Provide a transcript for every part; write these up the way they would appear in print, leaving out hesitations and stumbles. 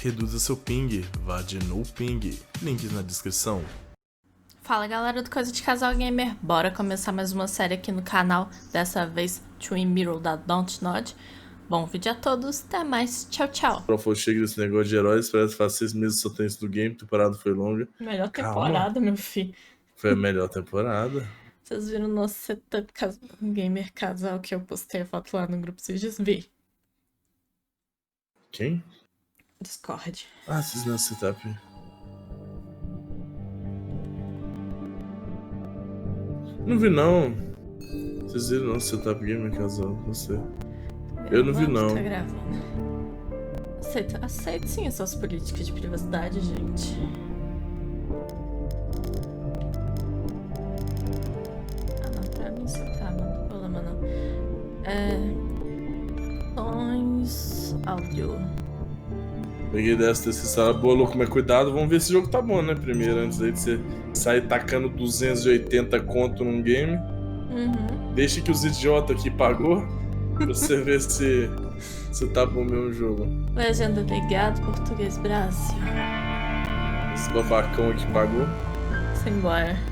Reduza seu ping, vá de no ping, links na descrição. Fala galera do Coisa de Casal Gamer, bora começar mais uma série aqui no canal, dessa vez Twin Mirror da Don't Nod. Bom vídeo a todos, até mais, tchau tchau. Profo, chega desse negócio de heróis, parece que faz 6 meses só tem isso do game, a temporada foi longa. Melhor Calma. temporada, meu filho. Foi a melhor temporada. Vocês viram o nosso setup gamer casal que eu postei a foto lá no grupo vídeos? Vi. Quem? Discord. Ah, vocês não setup. Não vi não. Vocês viram o nosso setup gamer casal, você. Eu não vi não. Tá gravando. Aceito sim essas políticas de privacidade, gente. Ah não, pra mim isso tá, não tem problema não. Sons, áudio. Peguei dessa sala boa, louco, mas cuidado, vamos ver se o jogo tá bom, né? Primeiro, antes aí de você sair tacando 280 conto num game. Deixa que os idiotas aqui pagou, pra você ver se tá bom mesmo o jogo. Legenda ligado, português Brasil. Esse babacão aqui pagou. Simbora.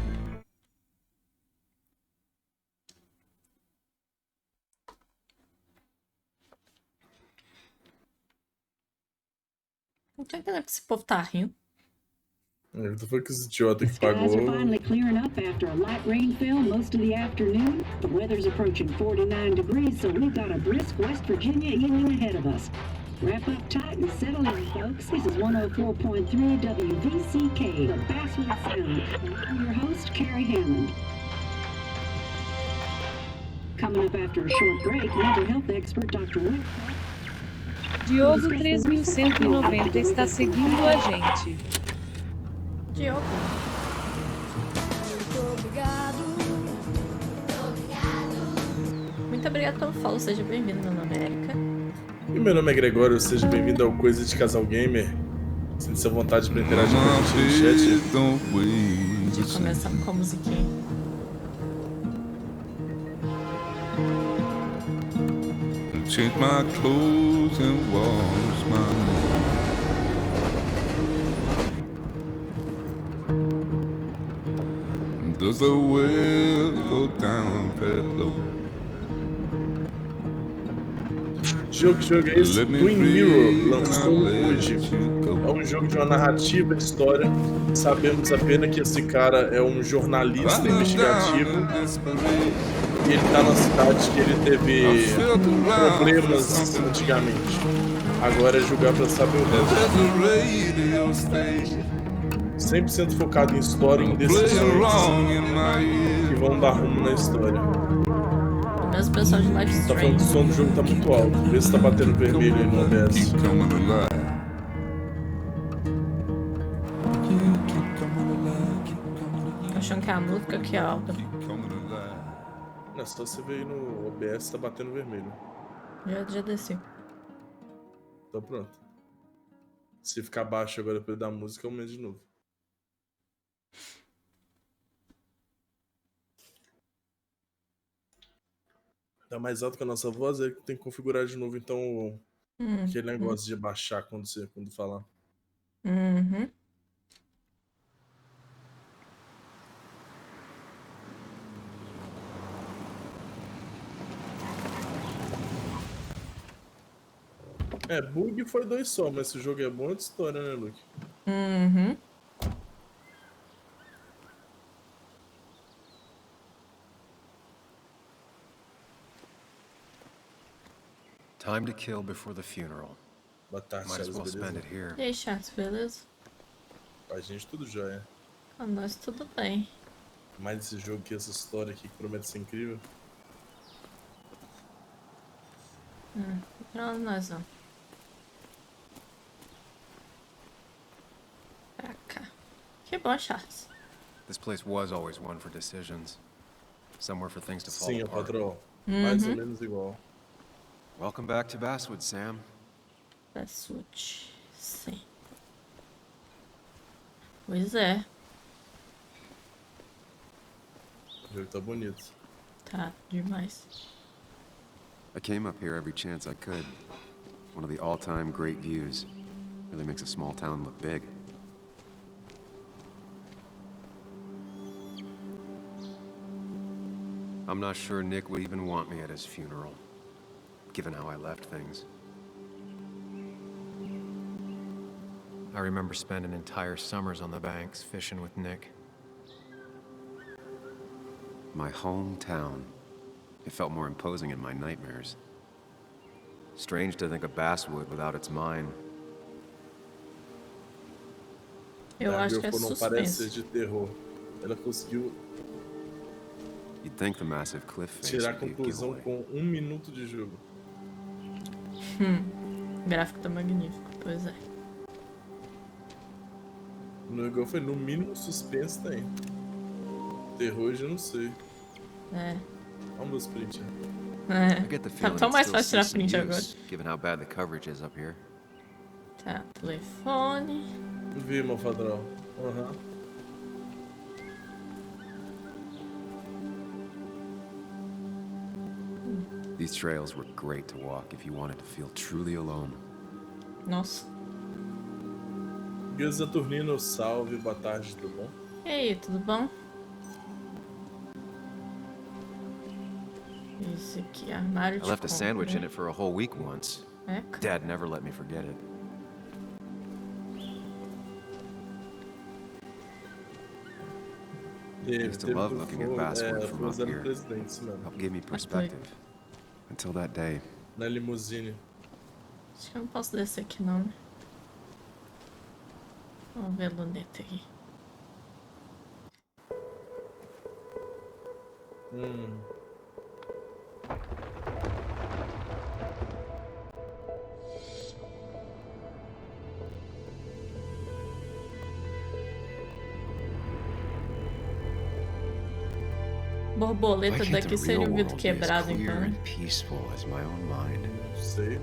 Não tô entendendo que esse povo tá rindo. Eu tô falando que os idiotas que Skies pagou. are finally clearing up after a light rainfall most of the afternoon. The weather's approaching 49 degrees, so we've got a brisk West Virginia evening ahead of us. Wrap up tight and settle in, folks. This is 104.3 WVCK, the Basswood Sound. I'm your host, Carrie Hammond. Coming up after a short break, mental health expert Dr. Wick. Diogo 3190 está seguindo a gente. Diogo. Muito obrigado pelo follow, seja bem-vindo, meu nome é Erika. E meu nome é Gregório, seja bem-vindo ao Coisa de Casal Gamer. Sinta-se à vontade para interagir com a gente no chat. Já começamos com a musiquinha. Change my clothes and wash my hands. Does the well go down that low? Jogo é esse? Twin Mirror lançou hoje. É um jogo de uma narrativa de história. Sabemos apenas que esse cara é um jornalista investigativo. E ele tá na cidade que ele teve problemas antigamente. Agora é julgar pra saber o resto. 100% focado em história e em decisões que vão dar rumo na história. O mesmo pessoal de live Tá stream. falando que o som do jogo tá muito alto. Vê se tá batendo vermelho aí no OBS. Tô achando que é a música aqui é alta. Não, só você ver aí no OBS tá batendo vermelho. Já desci. Então pronto. Se ficar baixo agora depois da música, eu aumento de novo. Tá mais alto que a nossa voz, aí tem que configurar de novo, então aquele negócio de baixar quando falar. Bug foi 2 só, mas esse jogo é bom de história, né, Luke? Time to kill before the funeral. Boa tarde, Might as Charles, well spend beleza? it here. E aí, chato, beleza? A gente tudo jóia. Com nós tudo bem. Mais esse jogo que essa história aqui que promete ser incrível. Pra onde nós vamos? Pra cá. Que bom, Charles. This place was always one for decisions. Somewhere for things to fall Sim, apart. patrão. Mais ou menos igual. Welcome back to Basswood, Sam. Basswood. Sim. Pois é. O jogo tá bonito. Tá, demais. I came up here every chance I could. One of the all-time great views. Really makes a small town look big. I'm not sure Nick would even want me at his funeral, given how I left things. I remember spending entire summers on the banks fishing with Nick. My hometown. It felt more imposing in my nightmares. Strange to think of Basswood without its mine. Eu acho que é não parece ser suspense. de terror. Ela conseguiu You'd think the massive cliff face tirar a would be a conclusão giveaway. com 1 minuto de jogo. O gráfico tá magnífico, pois é. No igual foi no mínimo suspense tem. Terror eu já não sei. É. Olha meus prints. I get the Tá feeling tão I'd mais still fácil tirar see some print agora. use, given how bad the coverage is up here. Tá, telefone. Vi, malvadrão. Aham. These trails were great to walk if you wanted to feel truly alone. Nossa. Guia Saturnino, salve, boa tarde, tudo bom? E aí, tudo bom? Esse aqui, armário I de left a sandwich in compra. it for a whole week once. É, Dad never let me forget it. I used to love looking at Basswood from up here. presidente, isso mesmo. Helped give me perspective. Until that day. Na limusine. acho que eu não posso descer aqui não, né? Vamos ver a luneta aqui. Borboleta Why can't daqui the seria real um vidro world be as quebrado, clear então, né? and peaceful as my own mind? Não sei.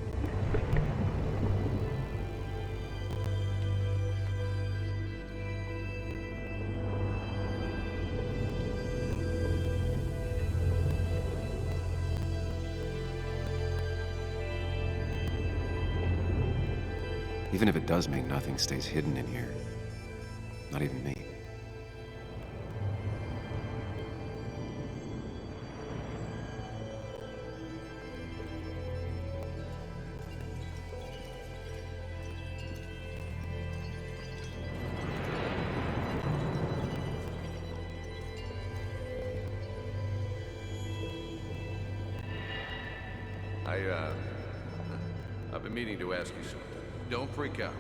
Even if it does mean nothing stays hidden in here. Not even me. I've been meaning to ask you something. Don't freak out.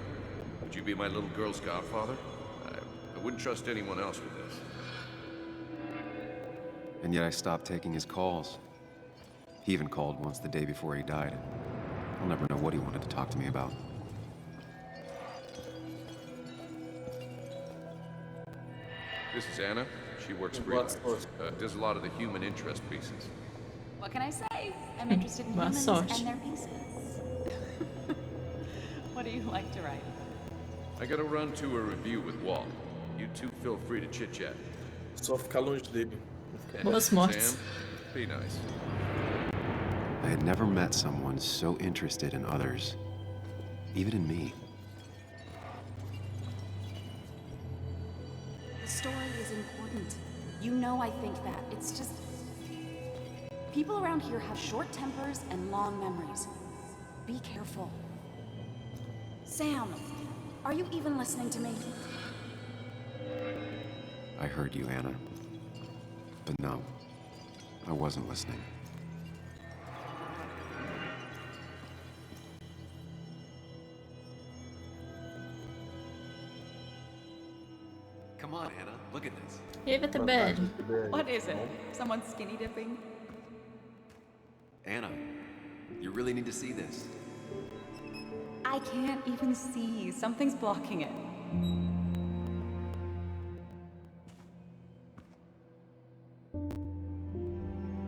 Would you be my little girl's godfather? I wouldn't trust anyone else with this. And yet I stopped taking his calls. He even called once the day before he died. I'll never know what he wanted to talk to me about. This is Anna. She works for What's Relax. Does a lot of the human interest pieces. What can I say? I'm interested in Boa humans sorte. and their pieces. What do you like to write? I gotta run to a review with Walt. You two feel free to chit-chat. Só ficar longe dele. And Boas mortes. Sam, be nice. I had never met someone so interested in others, even in me. The story is important. You know I think that. It's just... People around here have short tempers and long memories. Be careful. Sam, are you even listening to me? I heard you, Anna. But no, I wasn't listening. Come on, Anna, look at this. E aí, VTBL? What is it? Someone skinny dipping? Anna, you really need to see this. I can't even see. Something's blocking it.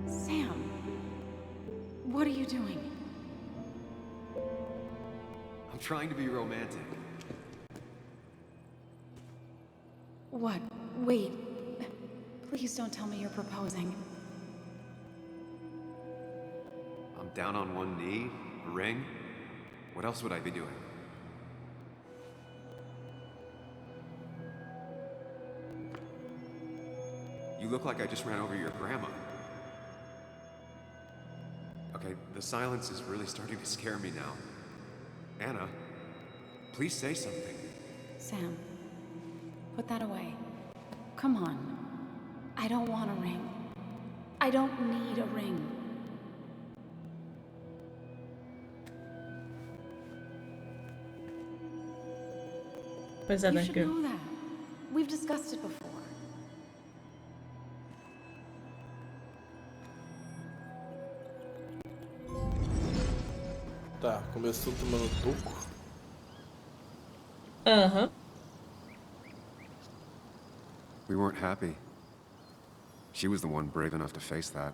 Sam, what are you doing? I'm trying to be romantic. What? Wait. Please don't tell me you're proposing. I'm down on one knee, a ring. What else would I be doing? You look like I just ran over your grandma. Okay, the silence is really starting to scare me now. Anna, please say something. Sam, put that away. Come on. I don't want a ring. I don't need a ring. Pois é, You should daqui. know that. We've discussed it before. Tá, começou tomando toco. Aham. We weren't happy. She was the one brave enough to face that.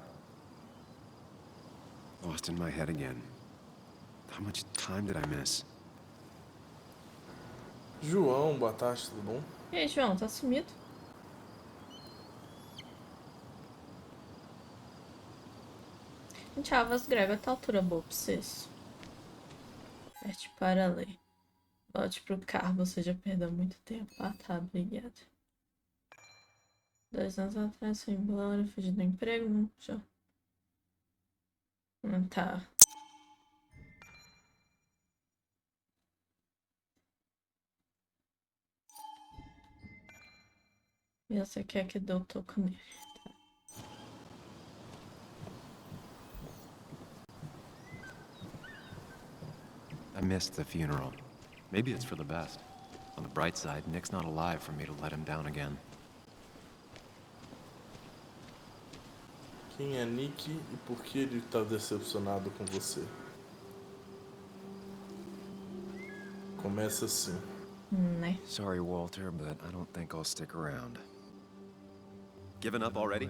Lost in my head again. How much time did I miss? João, boa tarde, tudo bom? E aí, João, tá sumido? Gente, a voz grega tá altura boa pra vocês. Aperte para ler. Volte pro carro, você já perdeu muito tempo. Ah, tá, obrigada. 2 anos atrás foi embora, fugi do emprego, não, já. Tá. E você quer que dê o toco nele. I missed the funeral. Maybe it's for the best. On the bright side, Nick's not alive for me to let him down again. Quem é Nick e por que ele tá decepcionado com você? Começa assim. Né? Sorry, Walter, but I don't think I'll stick around. Given up already?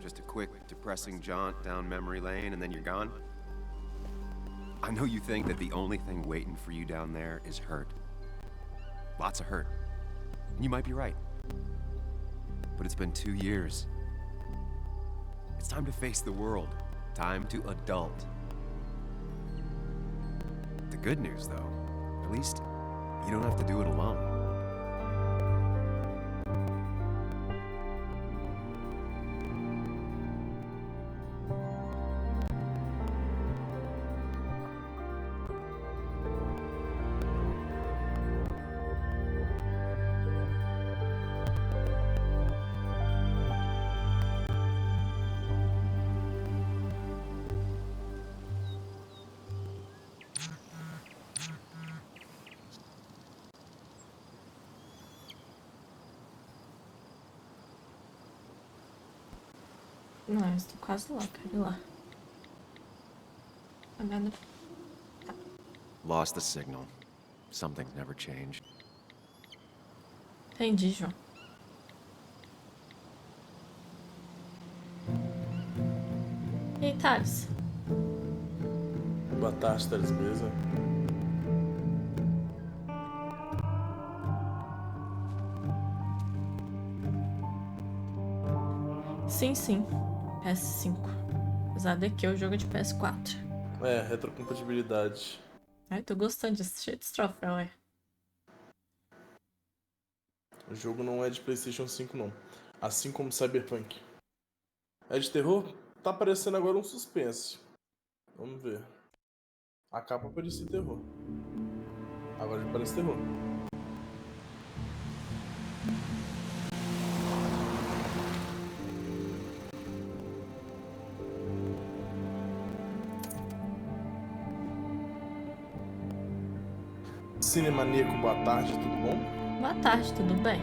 Just a quick, depressing jaunt down memory lane and then you're gone? I know you think that the only thing waiting for you down there is hurt. Lots of hurt. And you might be right. But it's been 2 years. It's time to face the world. Time to adult. The good news, though, at least you don't have to do it alone. Não, estou quase lá, quero ir lá. Agora... Lost the signal. Something's never changed. Entendi, João. E aí, Thales? Boa tarde, Thales, beleza? Sim, sim. PS5. Apesar de que o jogo é de PS4. É, retrocompatibilidade. Ai, tô gostando disso. Cheio de troféu, é. O jogo não é de PlayStation 5, não. Assim como Cyberpunk. É de terror? Tá aparecendo agora um suspense. Vamos ver. A capa parecia terror. Agora já parece terror. Cinemaníaco, boa tarde, tudo bom? Boa tarde, tudo bem?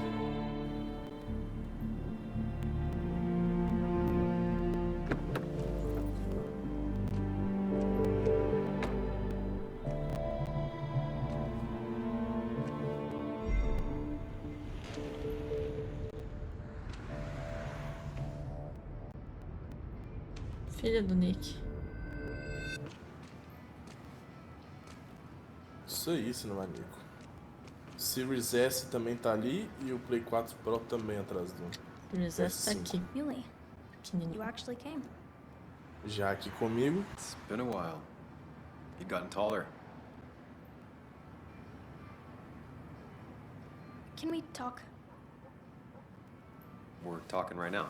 Filha do Nick. Isso aí, Cinemaníaco. Series S também tá ali e o Play 4 Pro também atrás do Series S tá PS5. aqui. Really? Pequenininho. You actually came. Já aqui comigo. It's been a while. You've gotten taller. Can we talk? We're talking right now.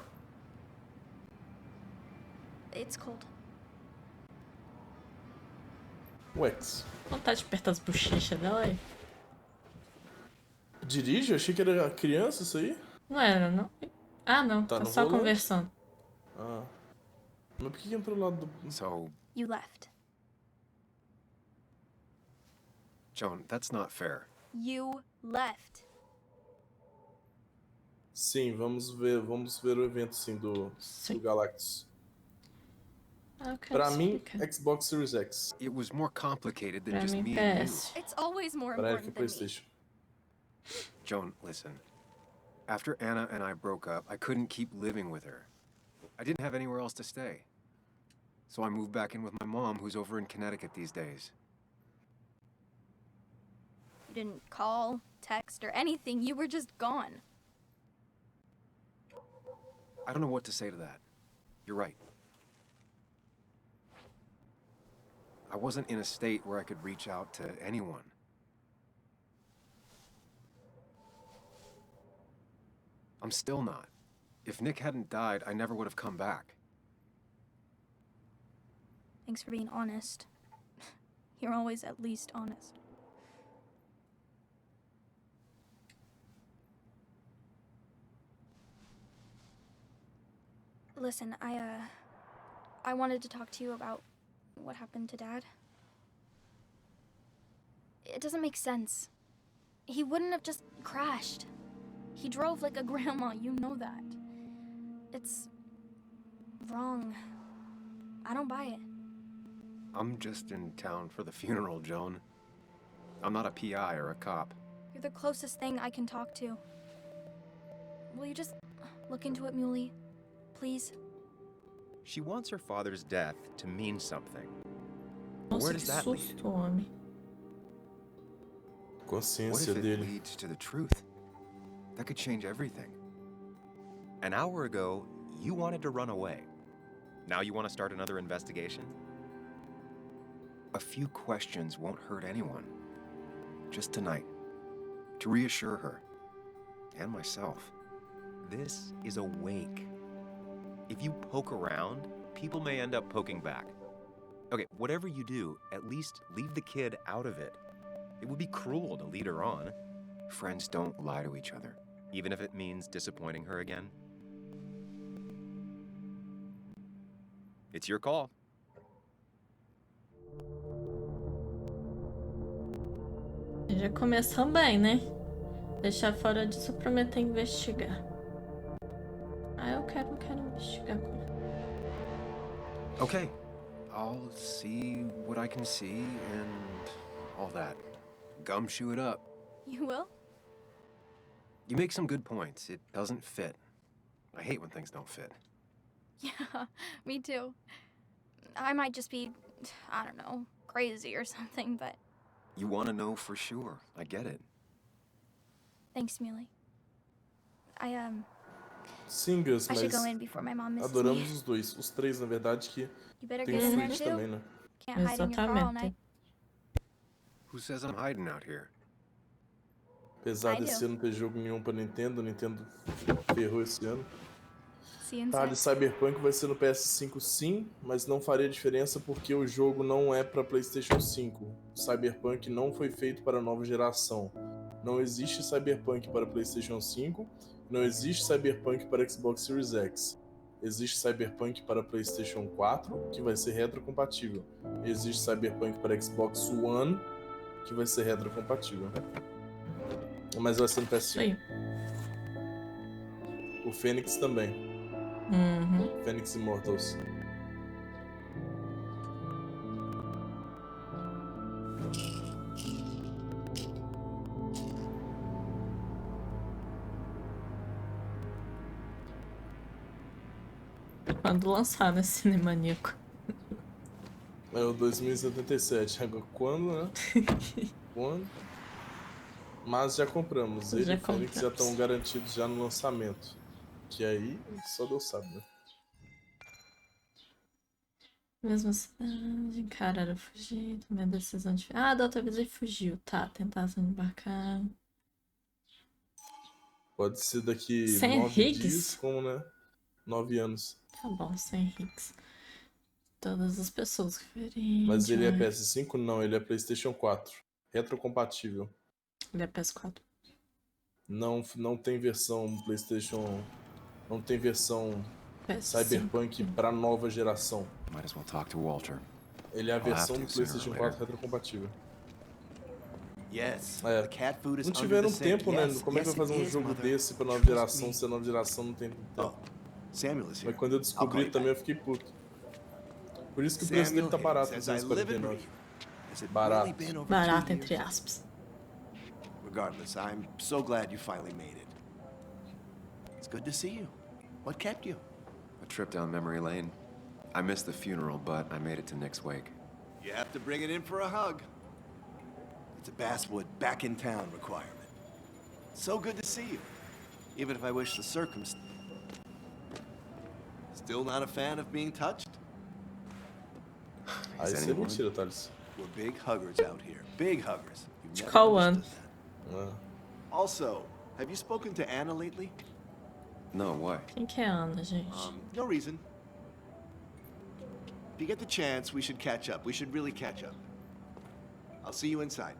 It's cold. Wex. Vontade de apertar as bochechas dela aí. Dirige? Eu achei que era criança isso aí. Não era, não? Ah, não. Tá Tá no só volante. conversando. Ah. Mas por que entrou lá do... So, You left. Joan, that's not fair. You left. Sim, vamos ver o evento sim do Galactus. Ah, eu quero Pra mim, explicar. Xbox Series X. It was more complicated than Pra just mim, me and you. PS. It's always more Pra ele que important than me. PlayStation. Joan, listen. After Anna and I broke up, I couldn't keep living with her. I didn't have anywhere else to stay. So I moved back in with my mom, who's over in Connecticut these days. You didn't call, text, or anything. You were just gone. I don't know what to say to that. You're right. I wasn't in a state where I could reach out to anyone. I'm still not. If Nick hadn't died, I never would have come back. Thanks for being honest. You're always at least honest. Listen, I wanted to talk to you about what happened to Dad. It doesn't make sense. He wouldn't have just crashed. He drove like a grandma, you know that. It's wrong. I don't buy it. I'm just in town for the funeral, Joan. I'm not a PI or a cop. You're the closest thing I can talk to. Will you just look into it, Muley? Please? She wants her father's death to mean something. Nossa, Where que does that lead? susto, homem. What Consciência if it dele. leads to the truth? That could change everything. An hour ago, you wanted to run away. Now you want to start another investigation? A few questions won't hurt anyone. Just tonight. To reassure her. And myself. This is a wake. If you poke around, people may end up poking back. Okay, whatever you do, at least leave the kid out of it. It would be cruel to lead her on, Friends don't lie to each other. even if it means disappointing her again. It's your call. Já começou bem, né? Deixar fora disso, prometer investigar. Ah, eu quero investigar com ele. Okay. I'll see what I can see and all that. Gumshoe it up. You will? You make some good points. It doesn't fit. I hate when things don't fit. Yeah, me too. I might just be, I don't know, crazy or something, but You want to know for sure. I get it. thanks, Muley. Sim, Gus, I should mas go in before my mom misses adoramos me. os dois. Os três, na verdade, que You better tem get in there Switch too. também, né? Can't hide in your car all Exatamente. night. Who says I'm hiding out here? Apesar I desse do. ano não ter jogo nenhum pra Nintendo, Nintendo ferrou esse ano. See you Tá, de inside. Cyberpunk vai ser no PS5 sim, mas não faria diferença porque o jogo não é para PlayStation 5. Cyberpunk não foi feito para a nova geração. Não existe Cyberpunk para PlayStation 5, não existe Cyberpunk para Xbox Series X. Existe Cyberpunk para PlayStation 4, que vai ser retrocompatível. Existe Cyberpunk para Xbox One, que vai ser retrocompatível. Mas vai ser no Isso aí. PS5. O Fênix também. Uhum. Phoenix Immortals. Quando lançar, né, Cinemaníaco? É o 2077. Agora, quando, né? Quando? Mas já compramos. Ele Já e o Fênix já compramos. estão garantidos já no lançamento. Que aí só Deus sabe, né? Mesma cidade, cara, era fugir, tomei a decisão de... Ah, da outra vez ele fugiu, tá, tentação de embarcar. Pode ser daqui Sem 9 Higgs? dias, como, né? 9 anos. Tá bom, sem Higgs. Todas as pessoas referentes. Mas ele é PS5? Não, ele é PlayStation 4. Retrocompatível. Ele é PS4. Não tem versão PlayStation. Não tem versão PS5. Cyberpunk pra nova geração. Might as well talk to Walter. Ele é a I'll have versão to do sooner or PlayStation later. 4 retrocompatível. Yes, É. the cat food is Não under tiveram the sink. tempo, né? Yes, Como é que yes, vai fazer um it is, jogo mother. desse pra nova Trust geração me. se a nova geração não tem Oh, tempo? Samuel is here. Mas quando eu I'll call descobri you também eu back. fiquei puto. Por isso que o preço dele tá barato, says I live in 249. Rio. Has it Barato. really been over 2 Barato, years? entre aspas. Regardless, I'm so glad you finally made it. It's good to see you. What kept you? A trip down memory lane. I missed the funeral, but I made it to Nick's wake. You have to bring it in for a hug. It's a Basswood back in town requirement. So good to see you. Even if I wish the circumstance. Still not a fan of being touched? Aí Is você é anyone? mentira, Thales. We're big huggers out here. Big huggers. You've never Qual one? understood that. É. Also, have you spoken to Anna lately? No, why? Quem que é a Ana, gente? No reason. If you get the chance, we should catch up. We should really catch up. I'll see you inside.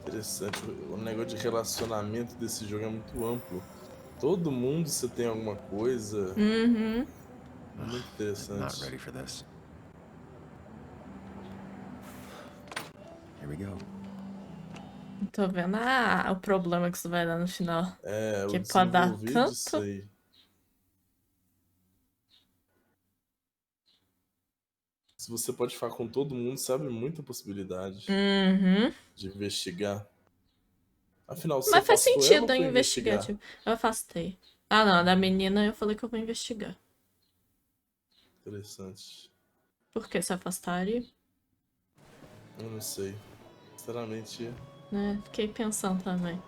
Interessante. O negócio de relacionamento desse jogo é muito amplo. Todo mundo você tem alguma coisa. Uhum. Muito Not interessante. ready for this. Here we go. Tô vendo o problema que isso vai dar no final. É, Que o pode dar desenvolver disso tanto. aí. Se você pode falar com todo mundo, sabe muita possibilidade Uhum. de investigar. Afinal, você Mas faz afastou ela ou sentido foi eu investigar. Tipo, eu afastei. Ah, não. Da menina eu falei que eu vou investigar. Interessante. Por que se afastaria? Eu não sei. Sinceramente, Né? Fiquei pensando também.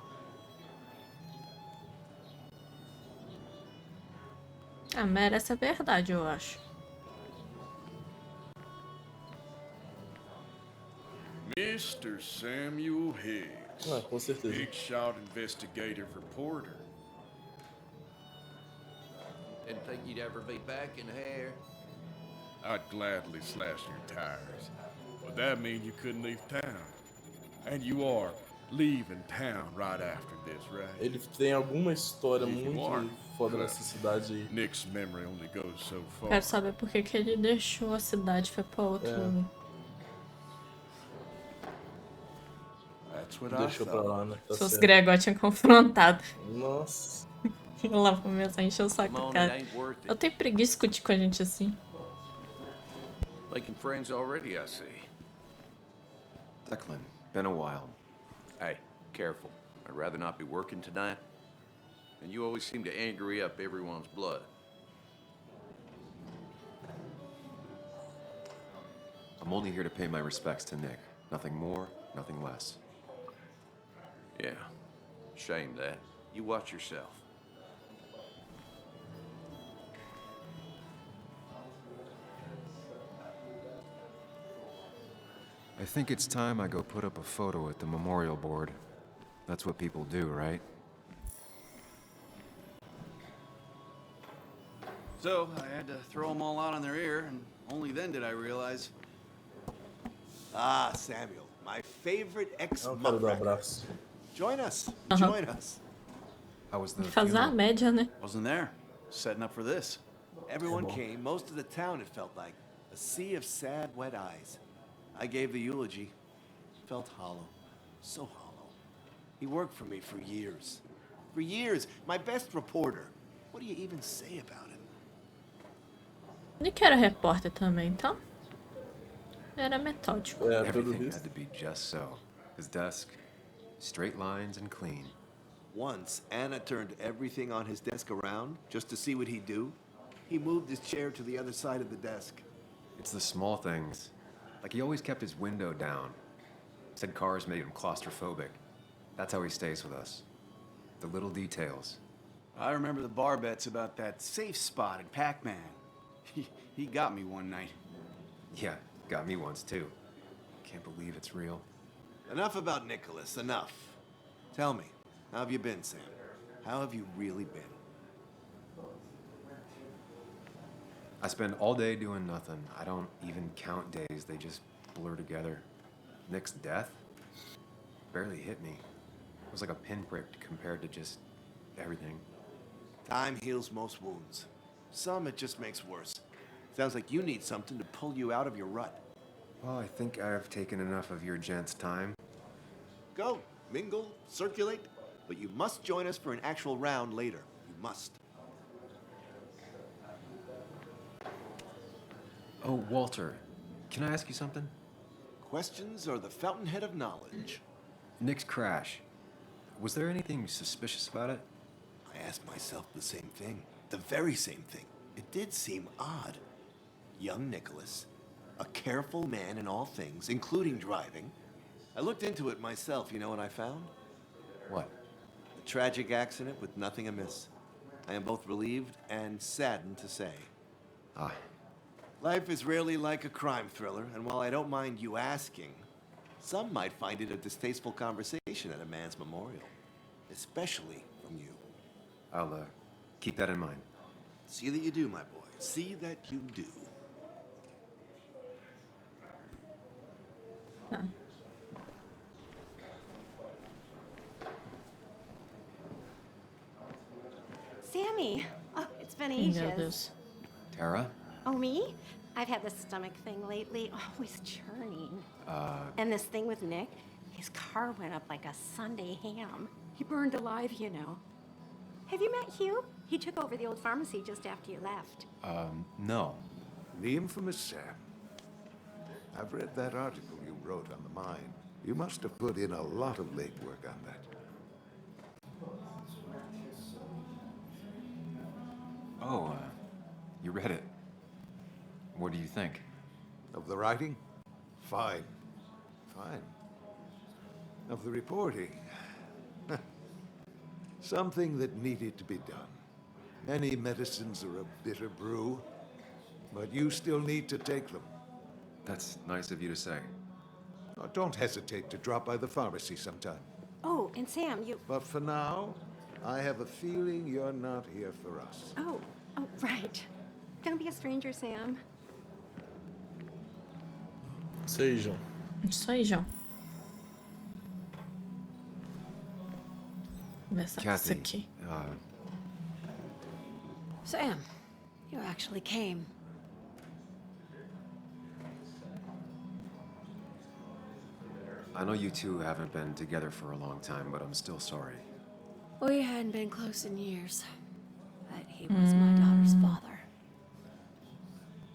Ah, merece a verdade, eu acho. Mr. Samuel Higgs. ah, com certeza. Big shot investigative reporter. Didn't think you'd ever be back in here. I'd gladly slash your tires. But that mean you couldn't leave town. And you are leaving town right after this, right? Ele tem alguma história If you muito are, foda nessa cidade aí. Nick's memory only goes so far. Quero saber por que que ele deixou a cidade e foi pra outro lugar. That's what I Deixou pra thought. lá, né? Tá Se os certo. Gregor tinham confrontado. Nossa. Lá pra começar a encher o saco Come do on, cara. it ain't worth Eu it. tenho preguiça de discutir com a gente assim. Making friends already, I see. Declan, been a while. Hey, careful. I'd rather not be working tonight. And you always seem to angry up everyone's blood. I'm only here to pay my respects to Nick. Nothing more, nothing less. Yeah. Shame that. You watch yourself. I think it's time I go put up a photo at the memorial board. That's what people do, right? So, I had to throw them all out on their ear, and only then did I realize. Ah, Samuel, my favorite É o cara do ex-muckraker. abraço. Join us. Uh-huh. Join us. How was the Fazer a funeral? média, né? Wasn't there. Setting up for this. Everyone came, most of the town, it felt like. A sea of sad, wet eyes. I gave the eulogy. Felt hollow. So hollow. He worked for me for years. For years. My best reporter. What do you even say about him? Nick era repórter também, então. Era metódico. É, pelo Everything visto. had to be just so. His desk, straight lines and clean. Once, Anna turned everything on his desk around just to see what he'd do. He moved his chair to the other side of the desk. It's the small things. Like he always kept his window down. Said cars made him claustrophobic. That's how he stays with us. The little details. I remember the bar bets about that safe spot in Pac-Man. He got me one night. Yeah, got me once too. Can't believe it's real. Enough about Nicholas, enough. Tell me, How have you been, Sam? How have you really been? I spend all day doing nothing. I don't even count days. They just blur together. Nick's death barely hit me. It was like a pinprick compared to just everything. Time heals most wounds. Some it just makes worse. Sounds like you need something to pull you out of your rut. Well, I think I've taken enough of your gents' time. Go, mingle, circulate, but you must join us for an actual round later. You must. Oh, Walter, can I ask you something? Questions are the fountainhead of knowledge. Nick's crash. Was there anything suspicious about it? I asked myself the same thing. The very same thing. It did seem odd. Young Nicholas, a careful man in all things, including driving. I looked into it myself. You know what I found? What? A tragic accident with nothing amiss. I am both relieved and saddened to say. Ah. Life is rarely like a crime thriller, and while I don't mind you asking, some might find it a distasteful conversation at a man's memorial. Especially from you. I'll, keep that in mind. See that you do, my boy. See that you do. Huh. Sammy! Oh, it's been Meu ages. Deus. Tara? Oh, me? I've had this stomach thing lately, always churning. And this thing with Nick, his car went up like a Sunday ham. He burned alive, you know. Have you met Hugh? He took over the old pharmacy just after you left. No. The infamous Sam. I've read that article you wrote on the mine. You must have put in a lot of legwork on that. Oh, you read it. What do you think? Of the writing? Fine. Fine. Of the reporting? Something that needed to be done. Many medicines are a bitter brew, but you still need to take them. That's nice of you to say. Now, don't hesitate to drop by the pharmacy sometime. Oh, and Sam, you... But for now, I have a feeling you're not here for us. Oh, right. Don't be a stranger, Sam. Sejam. Isso aí, João. Começar com isso Kathy, aqui. Sam, you actually came. I know you two haven't been together for a long time, but I'm still sorry. We hadn't been close in years, but he was my daughter's father.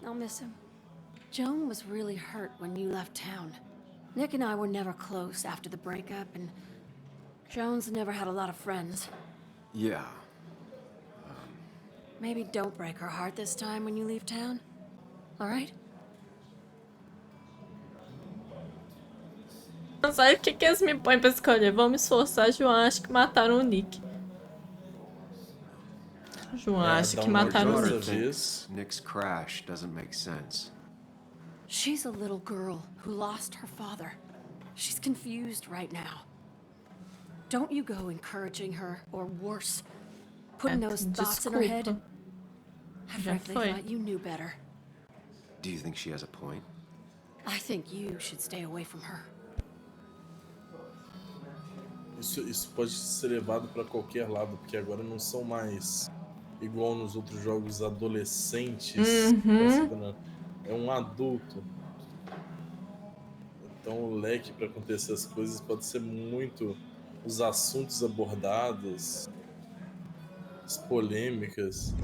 I'll miss him. Joan was really hurt when you left town. Nick and I were never close after the breakup, and Joan's never had a lot of friends. Yeah. Maybe don't break her heart this time when you leave town. All right? Não sabe o que eles me põem pra escolher. Vou me esforçar, João. Acho que mataram o Nick. João acha que mataram o Nick. Nick's crash doesn't make sense. She's a little girl who lost her father. She's confused right now. Don't you go encouraging her, or worse, putting those thoughts in her head. I frankly thought you knew better. Do you think she has a point? I think you should stay away from her. Isso pode ser levado para qualquer lado, porque agora não são mais igual nos outros jogos adolescentes. É um adulto. Então o leque para acontecer as coisas pode ser muito os assuntos abordados, as polêmicas.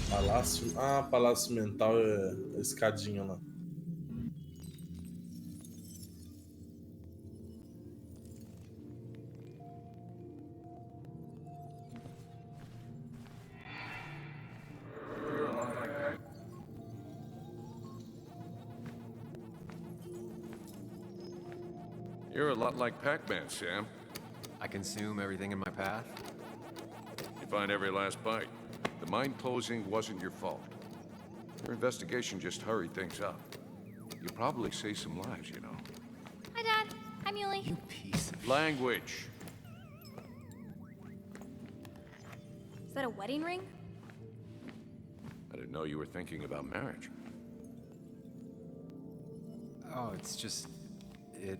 Palácio. Ah, Palácio Mental é a escadinha lá. You're a lot like Pac-Man, Sam. I consume everything in my path. You find every last bite. The mine closing wasn't your fault. Your investigation just hurried things up. You probably saved some lives, you know. Hi, Dad. Hi, Muley. You piece of Language. Is that a wedding ring? I didn't know you were thinking about marriage. Oh, it's just... it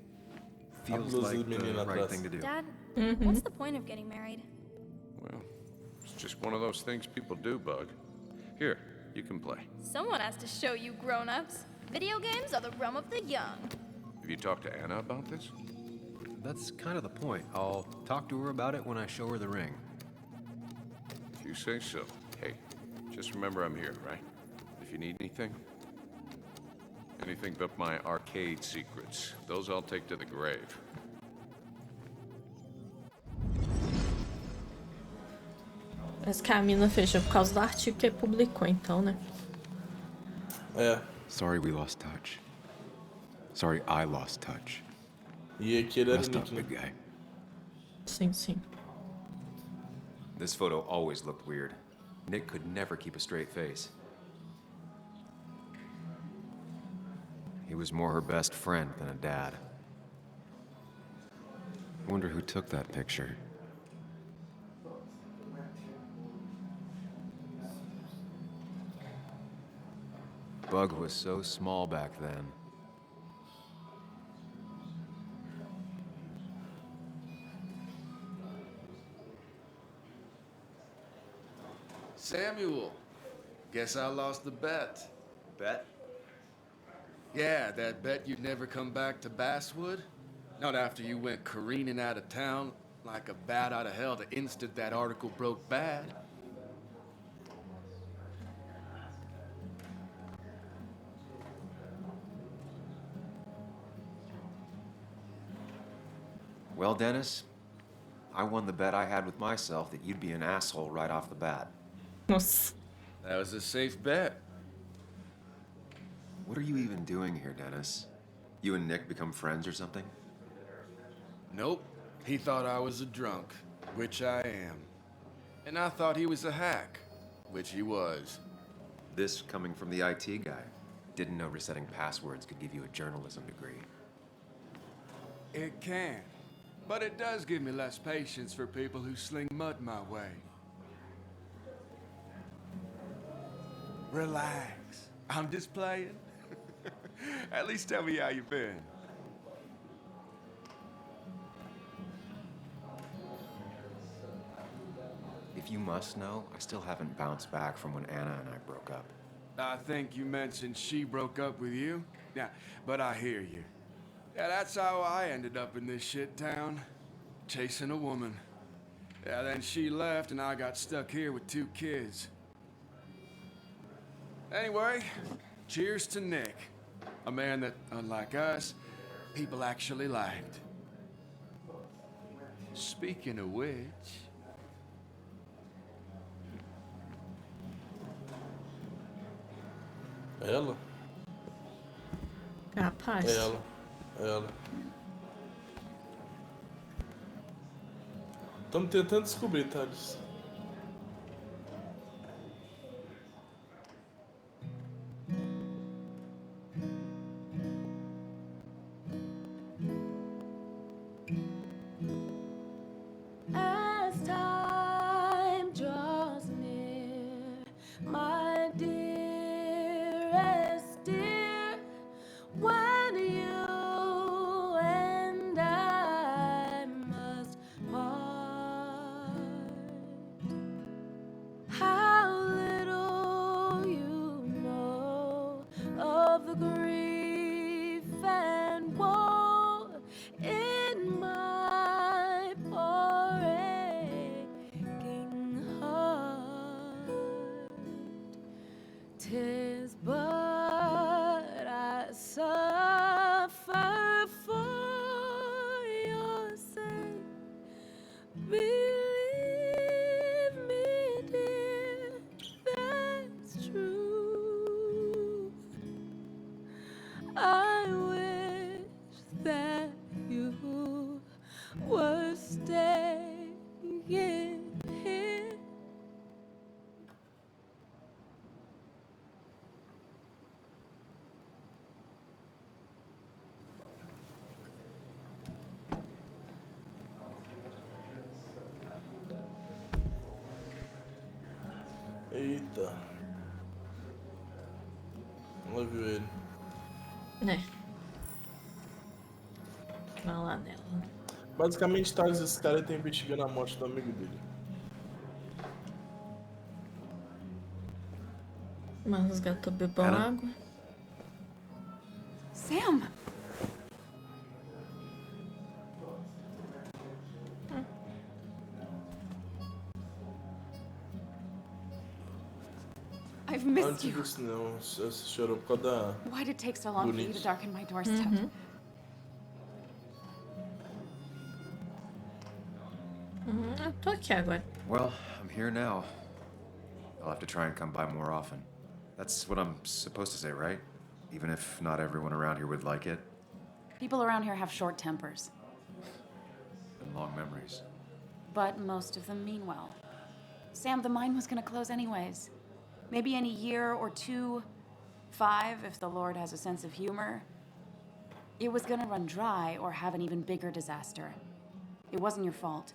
feels like the right thing to do. Dad, what's the point of getting married? Well, it's just one of those things people do, Bug. Here, you can play. Someone has to show you grown-ups. Video games are the realm of the young. Have you talked to Anna about this? That's kind of the point. I'll talk to her about it when I show her the ring. If you say so. Hey, just remember I'm here, right? If you need anything. Anything but my arcade secrets. Those I'll take to the grave. Esse que a mina fechou por causa do artigo que ele publicou, então, né? É. Sorry we lost touch. Sorry I lost touch. E aqui ele era Messed up, Nick, né? big guy. Sim, sim. This photo always looked weird. Nick could never keep a straight face. He was more her best friend than a dad. I wonder who took that picture. Bug was so small back then. Samuel, guess I lost the bet. Bet? Yeah, that bet you'd never come back to Basswood? Not after you went careening out of town like a bat out of hell the instant that article broke bad. Well, Dennis, I won the bet I had with myself that you'd be an asshole right off the bat. Nossa. That was a safe bet. What are you even doing here, Dennis? You and Nick become friends or something? Nope. He thought I was a drunk, which I am. And I thought he was a hack, which he was. This coming from the IT guy. Didn't know resetting passwords could give you a journalism degree. It can. But it does give me less patience for people who sling mud my way. Relax. I'm just playing. At least tell me how you've been. If you must know, I still haven't bounced back from when Anna and I broke up. I think you mentioned she broke up with you. Yeah, but I hear you. Yeah, that's how I ended up in this shit town. Chasing a woman. Yeah, then she left and I got stuck here with 2 kids. Anyway, cheers to Nick. A man that, unlike us, people actually liked. Speaking of which... Ela? Capaz. Ela. Estamos tentando descobrir, Thales. As time draws near, my dearest dear, when you and I must part, how little you know of the grief and woe in my poor aching heart. 'Tis but I suffer for your sake. Believe me, dear, that's true. I wish that you were staying here. Eita. Ela viu ele. Né. Vamos lá nela. Basicamente, tá, esse cara tá investigando a morte do amigo dele. Mas os gatos bebam água. Sam! I've missed you. Antes disso, não. Você chorou por causa da... Why did it take so long for you to darken my doorstep? Eu tô aqui agora. Well, I'm here now. I'll have to try and come by more often. That's what I'm supposed to say, right? Even if not everyone around here would like it. People around here have short tempers, And long memories. but most of them mean well. Sam, the mine was gonna close anyways. Maybe in a year or 2, 5, if the Lord has a sense of humor. It was gonna run dry or have an even bigger disaster. It wasn't your fault.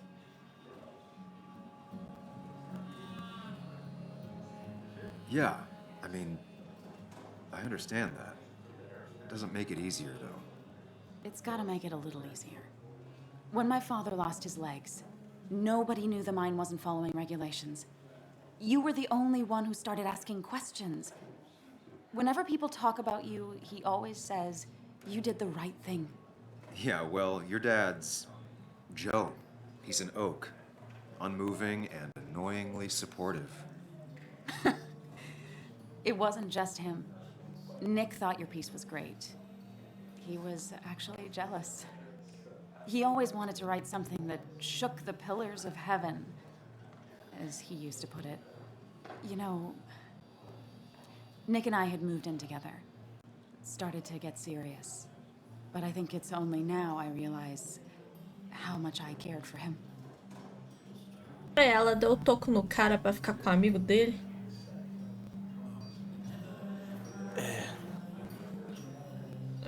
Yeah, I mean, I understand that. Doesn't make it easier, though. It's gotta make it a little easier. When my father lost his legs, nobody knew the mine wasn't following regulations. You were the only one who started asking questions. Whenever people talk about you, he always says, you did the right thing. Yeah, well, your dad's Joe. He's an oak. Unmoving and annoyingly supportive. It wasn't just him. Nick thought your piece was great. He was actually jealous. He always wanted to write something that shook the pillars of heaven, as he used to put it. You know, Nick and I had moved in together. It started to get serious. But I think it's only now I realize how much I cared for him. Ela deu o toco no cara pra ficar com o amigo dele.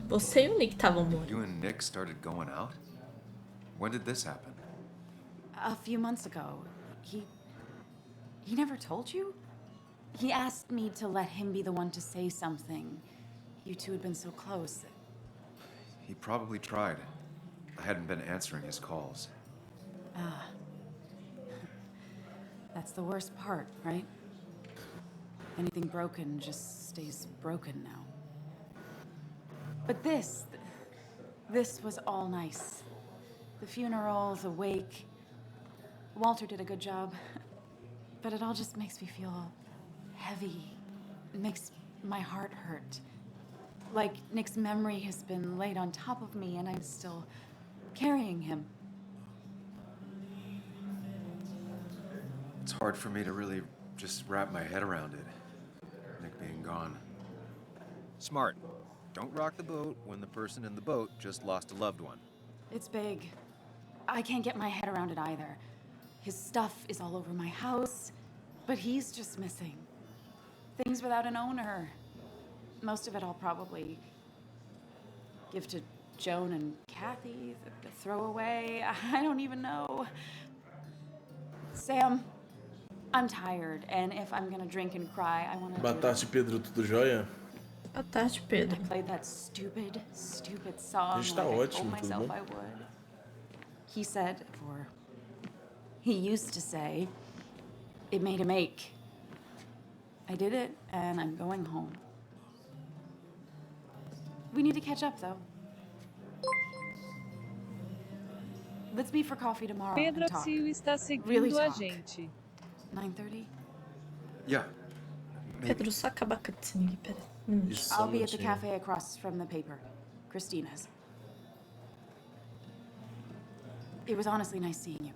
Você e o Nick estavam mortos. You and Nick started going out? When did this happen? A few months ago, he never told you? He asked me to let him be the one to say something. You two had been so close. He probably tried. I hadn't been answering his calls. Ah. That's the worst part, right? Anything broken just stays broken now. But this was all nice. The funeral, the wake. Walter did a good job. But it all just makes me feel heavy. It makes my heart hurt. Like Nick's memory has been laid on top of me and I'm still carrying him. It's hard for me to really just wrap my head around it. Nick being gone. Smart. Don't rock the boat when the person in the boat just lost a loved one. It's big. I can't get my head around it either. His stuff is all over my house, but he's just missing. Things without an owner. Most of it I'll probably give to Joan and Kathy, the throwaway. I don't even know. Sam, I'm tired, and if I'm gonna drink and cry, I wanna... Boa tarde, Pedro. Tudo jóia? Boa tarde, Pedro. I played that stupid song A gente tá like I ótimo, told tudo myself bom? I would. He said, or he used to say, it made him ache. I did it, and I'm going home. We need to catch up, though. Let's meet for coffee tomorrow Pedro and talk. Cio está seguindo Really a talk. gente. 9:30? Yeah. Pedro, só acaba a cutscene aqui, pera. I'll be at the cafe across from the paper. Christina's. It was honestly nice seeing you.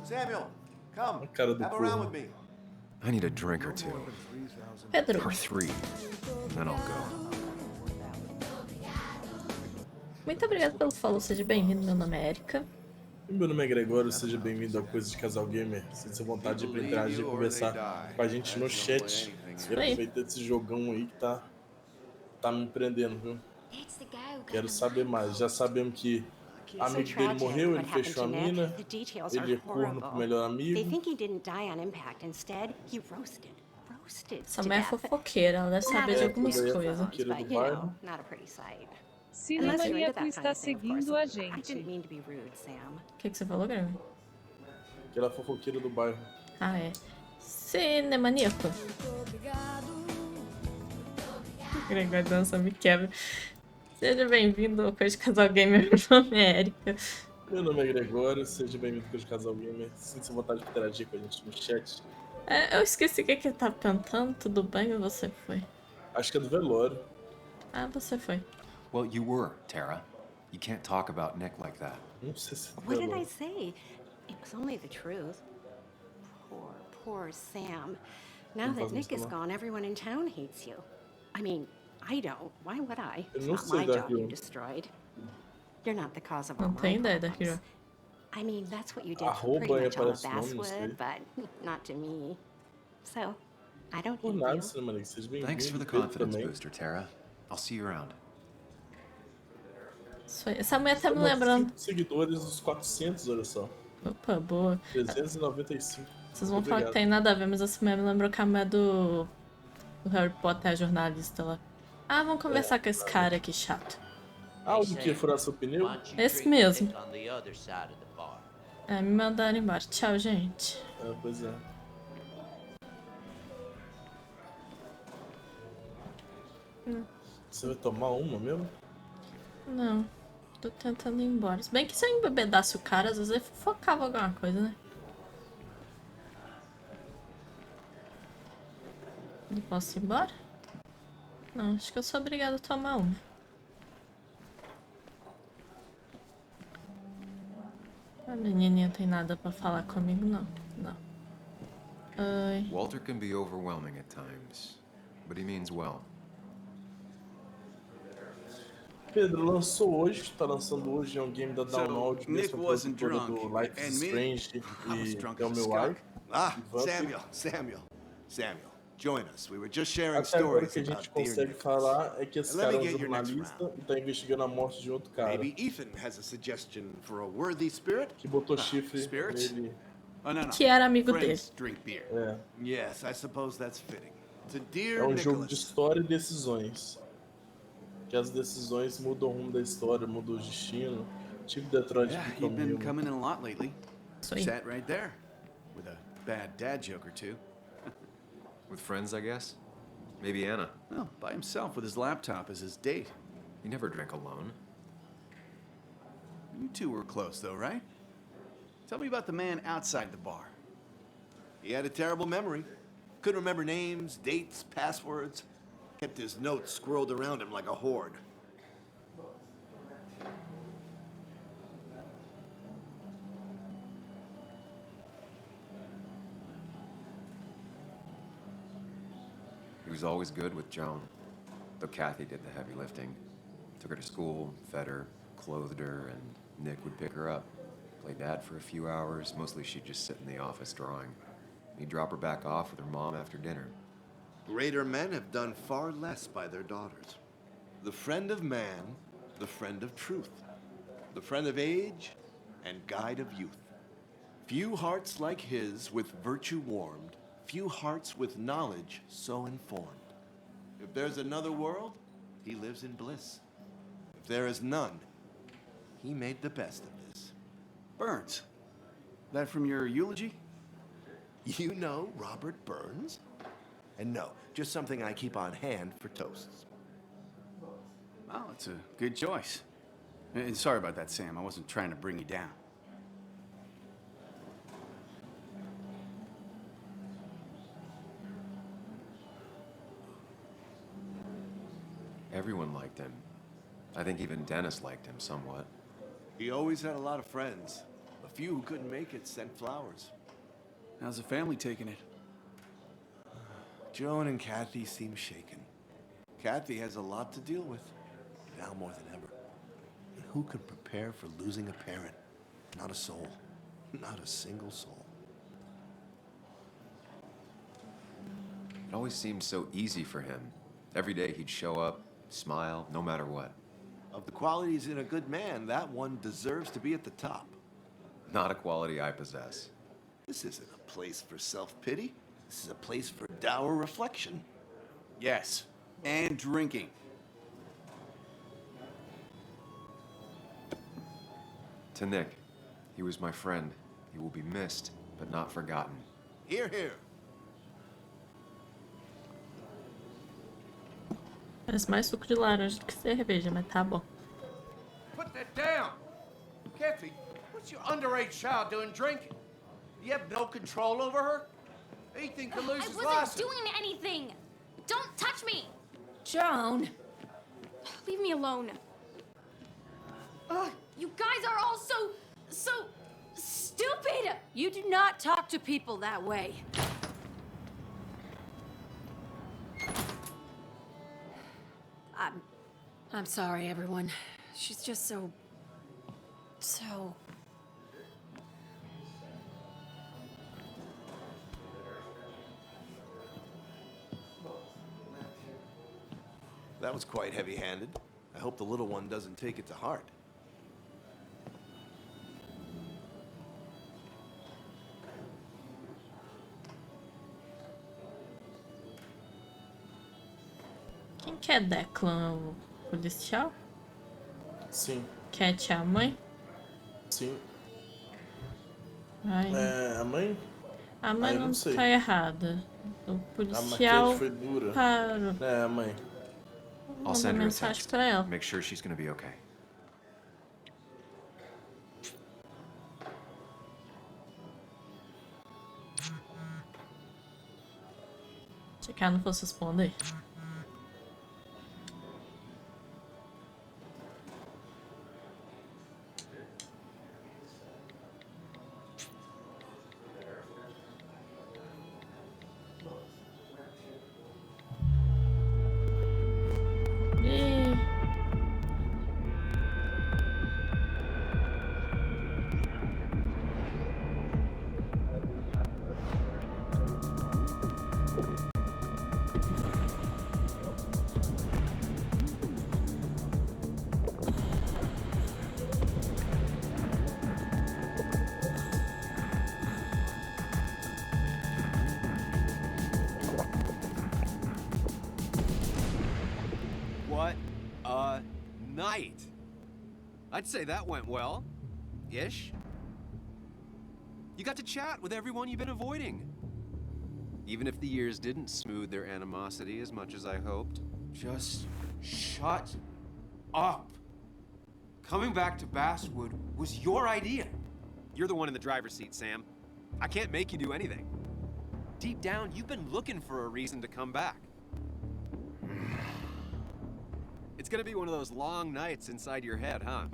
Samuel, come. Cara do Have a corvo. round with me. I need a drink or two. Pedro. Or 3. And then I'll go. Muito obrigada pelo follow, seja bem-vindo. Meu nome é Erika. Meu nome é Gregório, seja bem-vindo a Coisa de Casal Gamer. Sinta-se à vontade de interagir e conversar com a gente no chat. E aproveita esse jogão aí que tá me prendendo, viu? Quero saber mais. Já sabemos que amigo dele morreu, ele fechou a mina, The details ele é are corno pro horrible. melhor They amigo. think he didn't die on impact. Instead, he roasted Essa to mulher é death. fofoqueira, ela deve saber de algumas Essa daí é a coisas. fofoqueira do But, you know, bairro. not a pretty sight. Cinemaníaco está seguindo a I didn't gente. mean to be rude, Sam. O que você falou, Graham? Aquela fofoqueira do bairro. Ah, é. Cinemaníaco. Gregório dança me quebra. Seja bem-vindo ao Coisa de Casal Gamer. Meu nome é Erika. Meu nome é Gregório, seja bem-vindo ao Casal Gamer. Sinta-se à vontade de interagir com a gente no chat. Eu esqueci o que ele tava perguntando. Tudo bem ou você foi? Acho que é do velório. Ah, você foi. Well, you were, Tara. You can't talk about Nick like that. Não sei se é What did I velório. say? It was only the truth. Poor Sam. Now Não that faz Nick muito is mal. gone, everyone in town hates you. I mean, I don't. Why would I? Eu It's não not sei my da job you Hero. destroyed. You're not the cause of all Não my tem ideia da problems. Hero. I mean, that's what you did to Arroba pretty aí much all of aparece o nome, não sei. Basswood, but not to me. So, I don't Por hate nada, you. Cinemaníaco, seja bem-vindo. Thanks for the Pedro confidence também. booster, Tara. I'll see you around. Isso aí. Essa mulher tá me Somos lembrando. 5 seguidores dos 400, olha só. Opa, boa. 395. Vocês vão Muito falar que obrigado. tem nada a ver, mas essa mulher me lembrou que a mulher do Harry Potter, a jornalista lá. Ah, vamos conversar com esse cara aqui chato. Ah, o que? Furar seu pneu? Esse mesmo. Me mandaram embora. Tchau, gente. Pois é. Você vai tomar uma mesmo? Não. Tô tentando ir embora. Se bem que se eu embebedasse o cara, às vezes ele focava alguma coisa, né? Não posso ir embora? Não, acho que eu sou obrigada a tomar uma. A menininha tem nada pra falar comigo, não. Não. Oi. Walter can be overwhelming at times, but he means well. Pedro lançou hoje, tá lançando hoje, é um game da Download, So, Nick mesma wasn't produtora drunk, do Life is and me? Strange I was e drunk Tell as Me a Why. skunk. Ah, Vampiro. Samuel, join us. We were just sharing Até agora o stories que a about gente dear consegue Nicholas. falar é que esse Let cara me é um get your next jornalista e tá investigando a morte de outro cara. Maybe Ethan has a suggestion for a worthy spirit? Que botou chifre spirits? nele. Oh, no. Que era amigo Friends dele. drink beer. É. Yes, I suppose that's fitting. To dear É um jogo de Nicholas. história e decisões. Que as decisões mudam o rumo da história, mudam o destino. Tipo Detroit Yeah, Become you've been Human. coming in a lot lately. Sweet. Sat right there. With a bad dad joke or two. With friends, I guess? Maybe Anna. Well, by himself with his laptop as his date. You never drank alone. You two were close, though, right? Tell me about the man outside the bar. He had a terrible memory. Couldn't remember names, dates, passwords. Kept his notes squirreled around him like a hoard. He was always good with Joan, though Kathy did the heavy lifting. Took her to school, fed her, clothed her, and Nick would pick her up. Play dad for a few hours. Mostly she'd just sit in the office drawing. He'd drop her back off with her mom after dinner. Greater men have done far less by their daughters. The friend of man, the friend of truth, the friend of age, and guide of youth. Few hearts like his with virtue warmed, few hearts with knowledge so informed. If there's another world, he lives in bliss. If there is none, he made the best of this. Burns. That from your eulogy? You know Robert Burns? And no, just something I keep on hand for toasts. Well, it's a good choice. And sorry about that, Sam. I wasn't trying to bring you down. Everyone liked him. I think even Dennis liked him somewhat. He always had a lot of friends. A few who couldn't make it sent flowers. How's the family taking it? Joan and Kathy seem shaken. Kathy has a lot to deal with, now more than ever. And who can prepare for losing a parent? Not a soul. Not a single soul. It always seemed so easy for him. Every day he'd show up, smile, no matter what. Of the qualities in a good man, that one deserves to be at the top. Not a quality I possess. This isn't a place for self-pity. This is a place for dour reflection. Yes, and drinking. To Nick, he was my friend. He will be missed, but not forgotten. Hear, hear. Parece mais suco de laranja do que cerveja, mas tá bom. Put that down! Kathy, what's your underage child doing drinking? You have no control over her? Ethan could lose his I wasn't license. doing anything! Don't touch me! Joan! Leave me alone. Ugh, you guys are all so stupid! You do not talk to people that way. I'm sorry, everyone. She's just so... That was quite heavy-handed. I hope the little one doesn't take it to heart. Quem que é Declan? O policial? Sim. Cat é a mãe? Sim. Ai. É a mãe? A mãe eu não não sei. tá errada. O A policial maquete foi dura. parou. É, a mãe. I'll Mandar send her a mensagem text. pra ela. Make sure she's gonna be okay. Se que ela não fosse responder. Ih. What a night! I'd say that went well. Ish. You got to chat with everyone you've been avoiding. Even if the years didn't smooth their animosity as much as I hoped. Just shut up. Coming back to Basswood was your idea. You're the one in the driver's seat, Sam. I can't make you do anything. Deep down, you've been looking for a reason to come back. It's gonna be one of those long nights inside your head, huh?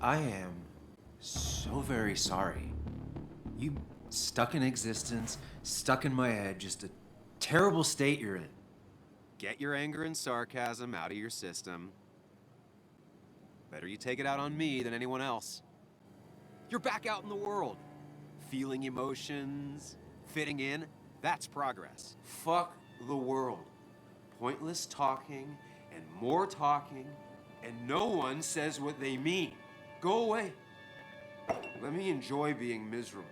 I am so very sorry. You stuck in existence, stuck in my head, just a terrible state you're in. Get your anger and sarcasm out of your system. Better you take it out on me than anyone else. You're back out in the world. Feeling emotions, fitting in, that's progress. Fuck the world. Pointless talking and more talking, and no one says what they mean. Go away. Let me enjoy being miserable.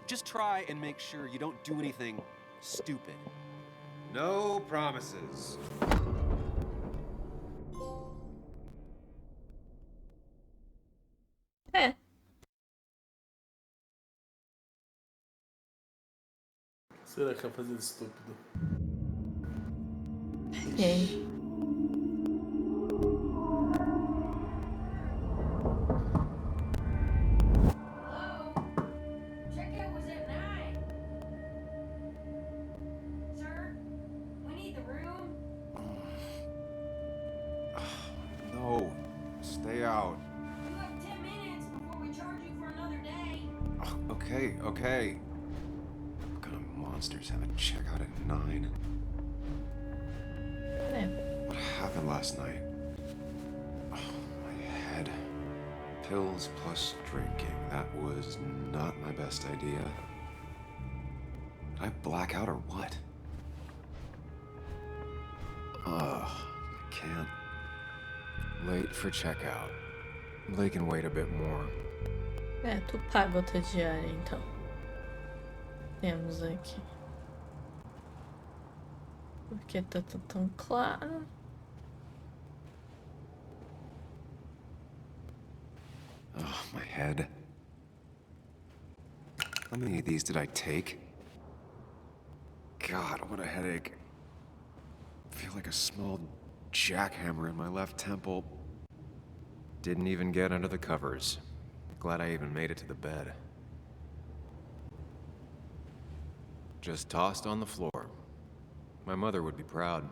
Just try and make sure you don't do anything stupid. No promises. É. Será que é fazer estúpido? Ok. Checkout was at 9. Sir, we need the room. No, stay out. You have 10 minutes before we charge you for another day. Okay. What kind of monsters have a checkout at 9? É. What happened last night? Oh, my head. Pills plus drinking. That was not my best idea. Did I black out or what? Ugh, I can't. Late for checkout. They can wait a bit more. É, tu paga outra diária, então. Temos aqui. Porque tá tudo tão claro. Oh, my head. How many of these did I take? God, what a headache. I feel like a small jackhammer in my left temple. Didn't even get under the covers. Glad I even made it to the bed. Just tossed on the floor. My mother would be proud.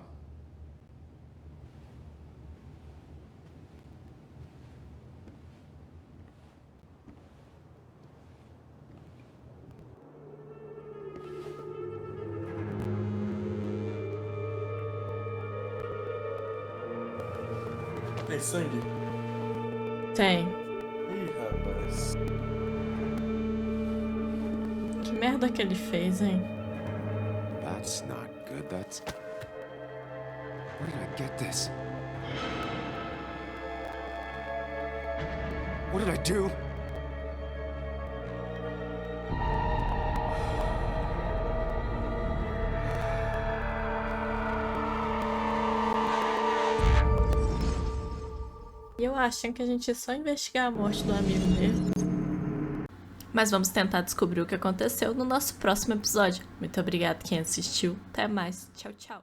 Tem sangue? Tem. Ih, rapaz. Que merda que ele fez, hein? That's not good. That's... Where did I get this? What did I do? E eu acho que a gente ia só investigar a morte do amigo dele. Mas vamos tentar descobrir o que aconteceu no nosso próximo episódio. Muito obrigada quem assistiu. Até mais. Tchau, tchau.